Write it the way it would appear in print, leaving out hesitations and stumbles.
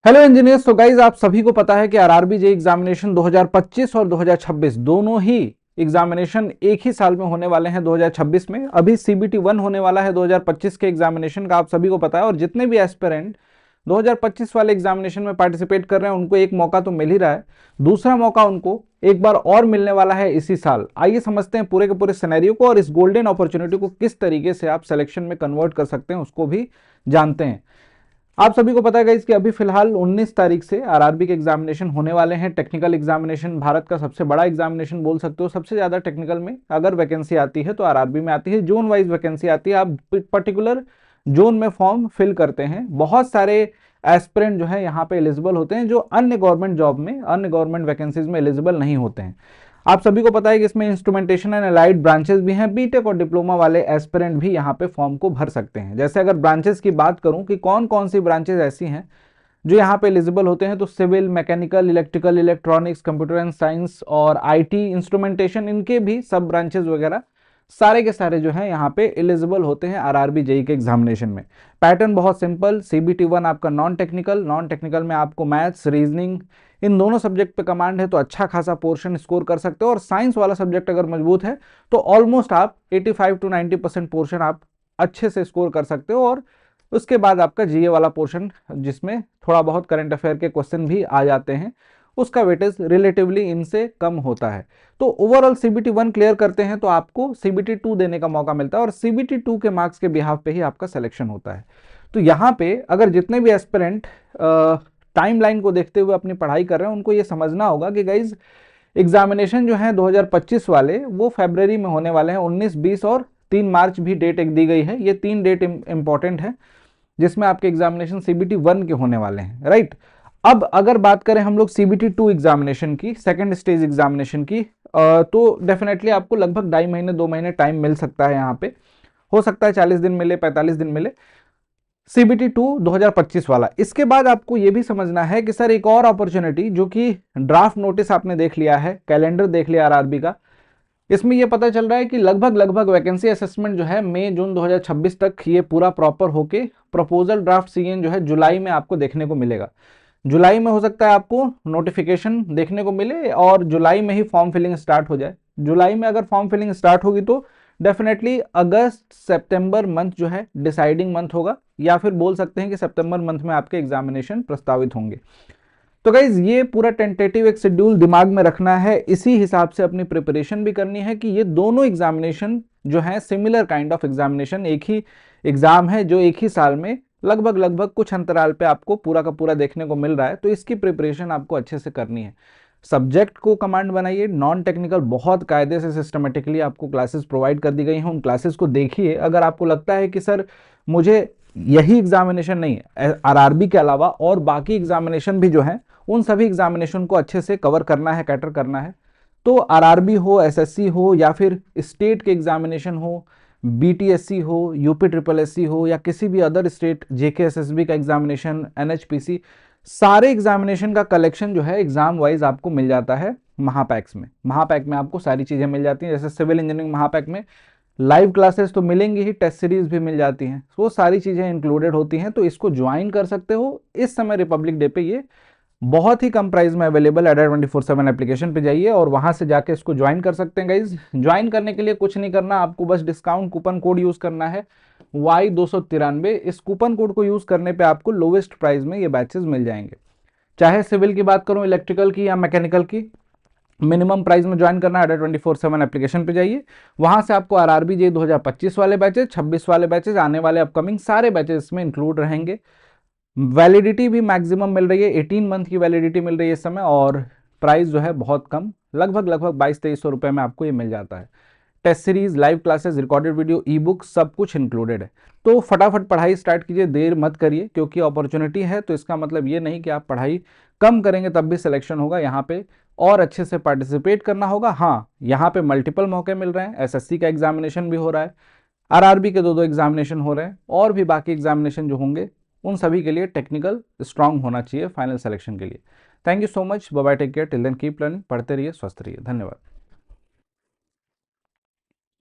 Hello engineers. तो guys आप सभी को पता है कि आरआरबी जे एग्जामिनेशन 2025 और 2026 दोनों ही एग्जामिनेशन एक ही साल में होने वाले हैं 2026 में। अभी सीबीटी 1 होने वाला है 2025 के एग्जामिनेशन का, आप सभी को पता है। और जितने भी एस्पिरेंट 2025 वाले एग्जामिनेशन में पार्टिसिपेट कर रहे हैं उनको एक मौका तो मिल ही रहा है, दूसरा मौका उनको एक बार और मिलने वाला है इसी साल। आइए समझते हैं पूरे के पूरे सिनेरियो को और इस गोल्डन अपॉर्चुनिटी को किस तरीके से आप सिलेक्शन में कन्वर्ट कर सकते हैं उसको भी जानते हैं। आप सभी को पता है गाइस कि अभी फिलहाल 19 तारीख से आरआरबी के एग्जामिनेशन होने वाले हैं। टेक्निकल एग्जामिनेशन भारत का सबसे बड़ा एग्जामिनेशन बोल सकते हो। सबसे ज्यादा टेक्निकल में अगर वैकेंसी आती है तो आरआरबी में आती है। जोन वाइज वैकेंसी आती है, आप पर्टिकुलर जोन में फॉर्म फिल करते हैं। बहुत सारे एस्पिरेंट जो है यहाँ पे एलिजिबल होते हैं जो अन्य गवर्नमेंट जॉब में, अन्य गवर्नमेंट वैकेंसीज में एलिजिबल नहीं होते हैं। आप सभी को पता है कि इसमें इंस्ट्रूमेंटेशन एंड अलाइड ब्रांचेस भी हैं। बीटेक और डिप्लोमा वाले एस्पिरेंट भी यहाँ पे फॉर्म को भर सकते हैं। जैसे अगर ब्रांचेस की बात करूं कि कौन कौन सी ब्रांचेस ऐसी हैं जो यहाँ पे एलिजिबल होते हैं, तो civil, mechanical, electrical, electronics, computer and science और आईटी, इंस्ट्रूमेंटेशन, इनके भी सब ब्रांचेस वगैरह सारे के सारे जो है यहाँ पे एलिजिबल होते हैं आरआरबी जेई के एग्जामिनेशन में। पैटर्न बहुत सिंपल। सीबीटी 1 आपका नॉन टेक्निकल में आपको मैथ्स, रीजनिंग, इन दोनों सब्जेक्ट पे कमांड है तो अच्छा खासा पोर्शन स्कोर कर सकते हो। और साइंस वाला सब्जेक्ट अगर मजबूत है तो ऑलमोस्ट आप 85 to 90% पोर्शन आप अच्छे से स्कोर कर सकते हो। और उसके बाद आपका जीए वाला पोर्शन जिसमें थोड़ा बहुत करंट अफेयर के क्वेश्चन भी आ जाते हैं, उसका वेटेज रिलेटिवली इनसे कम होता है। तो ओवरऑल सीबीटी 1 क्लियर करते हैं तो आपको सीबीटी 2 देने का मौका मिलता है और सीबीटी 2 के मार्क्स के बिहाफ पे ही आपका सिलेक्शन होता है। तो यहाँ पे अगर जितने भी एस्पिरेंट टाइमलाइन को देखते हुए अपनी पढ़ाई कर रहे हैं उनको ये समझना होगा कि गाइज एग्जामिनेशन जो है 2025 वाले वो फरवरी में होने वाले हैं। 19, 20 और 3 मार्च भी डेट एक दी गई है। ये 3 डेट इंपॉर्टेंट है जिसमें आपके एग्जामिनेशन सीबीटी 1 के होने वाले हैं, राइट। अब अगर बात करें हम लोग सीबीटी 2 एग्जामिनेशन की, सेकंड स्टेज एग्जामिनेशन की, तो डेफिनेटली आपको लगभग 2.5 महीने 2 महीने टाइम मिल सकता है। यहाँ पे हो सकता है 40 दिन मिले, 45 दिन मिले सीबीटी 2 2025 वाला। इसके बाद आपको यह भी समझना है कि सर एक और अपॉर्चुनिटी जो कि ड्राफ्ट नोटिस आपने देख लिया है, कैलेंडर देख लिया आरआरबी का, इसमें यह पता चल रहा है कि लगभग वैकेंसी असेसमेंट जो है मई जून 2026 तक ये पूरा प्रॉपर होके प्रपोजल ड्राफ्ट सीएन जो है जुलाई में आपको देखने को मिलेगा। जुलाई में हो सकता है आपको नोटिफिकेशन देखने को मिले और जुलाई में ही फॉर्म फिलिंग स्टार्ट हो जाए। जुलाई में अगर फॉर्म फिलिंग स्टार्ट होगी तो डेफिनेटली अगस्त सितंबर मंथ जो है डिसाइडिंग मंथ होगा, या फिर बोल सकते हैं कि सितंबर मंथ में आपके एग्जामिनेशन प्रस्तावित होंगे। तो गाइज ये पूरा टेंटेटिव एक शेड्यूल दिमाग में रखना है, इसी हिसाब से अपनी प्रिपरेशन भी करनी है कि ये दोनों एग्जामिनेशन जो है सिमिलर काइंड ऑफ एग्जामिनेशन, एक ही एग्जाम है जो एक ही साल में लगभग कुछ अंतराल पे आपको पूरा का पूरा देखने को मिल रहा है। तो इसकी प्रिपरेशन आपको अच्छे से करनी है। सब्जेक्ट को कमांड बनाइए। नॉन टेक्निकल बहुत कायदे से सिस्टमेटिकली आपको क्लासेस प्रोवाइड कर दी गई हैं, उन क्लासेस को देखिए। अगर आपको लगता है कि सर मुझे यही एग्जामिनेशन नहीं है, आरआरबी के अलावा और बाकी एग्जामिनेशन भी जो है उन सभी एग्जामिनेशन को अच्छे से कवर करना है, कैटर करना है, तो आरआरबी हो, एसएससी हो या फिर स्टेट के एग्जामिनेशन हो, बीटीएससी हो, यूपी ट्रिपल एससी हो या किसी भी अदर स्टेट जेके एसएसबी का एग्जामिनेशन, एनएचपीसी, सारे एग्जामिनेशन का कलेक्शन जो है एग्जाम वाइज आपको मिल जाता है महापैक्स में। महापैक में आपको सारी चीजें मिल जाती हैं। जैसे सिविल इंजीनियरिंग महापैक में लाइव क्लासेस तो मिलेंगी ही, टेस्ट सीरीज भी मिल जाती हैं, वो सारी चीजें इंक्लूडेड होती हैं। तो इसको ज्वाइन कर सकते हो। इस समय रिपब्लिक डे पे ये बहुत ही कम प्राइस में अवेलेबल। अडा 24/7 एप्लीकेशन पे जाइए और वहां से जाके इसको ज्वाइन कर सकते हैं गाइज। ज्वाइन करने के लिए कुछ नहीं करना, आपको बस डिस्काउंट कूपन कोड यूज करना है Y293। इस कूपन कोड को यूज करने पे आपको लोवेस्ट प्राइस में ये बैचेस मिल जाएंगे। चाहे सिविल की बात करूं, इलेक्ट्रिकल की या मैकेनिकल की, मिनिमम प्राइस में ज्वाइन करना है अडा 24/7 एप्लीकेशन पे जाइए। वहां से आपको आरआरबी जे 2025 वाले बैचेस, 26 वाले बैचेस, आने वाले अपकमिंग सारे बैचेस में इंक्लूड रहेंगे। वैलिडिटी भी मैक्सिमम मिल रही है, 18 मंथ की वैलिडिटी मिल रही है इस समय। और प्राइस जो है बहुत कम, लगभग 2200-2300 रुपए में आपको ये मिल जाता है। Test series, live classes, recorded video, e book सब कुछ इंक्लूडेड है। तो फटाफट पढ़ाई स्टार्ट कीजिए, देर मत करिए, क्योंकि अपॉर्चुनिटी है। तो इसका मतलब ये नहीं कि आप पढ़ाई कम करेंगे तब भी सिलेक्शन होगा। यहाँ पे और अच्छे से पार्टिसिपेट करना होगा। हाँ, यहाँ पे मल्टीपल मौके मिल रहे हैं। एसएससी का एग्जामिनेशन भी हो रहा है, आरआरबी के दो एग्जामिनेशन हो रहे हैं, और भी बाकी एग्जामिनेशन जो होंगे उन सभी के लिए टेक्निकल स्ट्रांग होना चाहिए फाइनल सिलेक्शन के लिए। Thank you so much, bye bye, take care, till then keep learning. पढ़ते रहिए, स्वस्थ रहिए, धन्यवाद।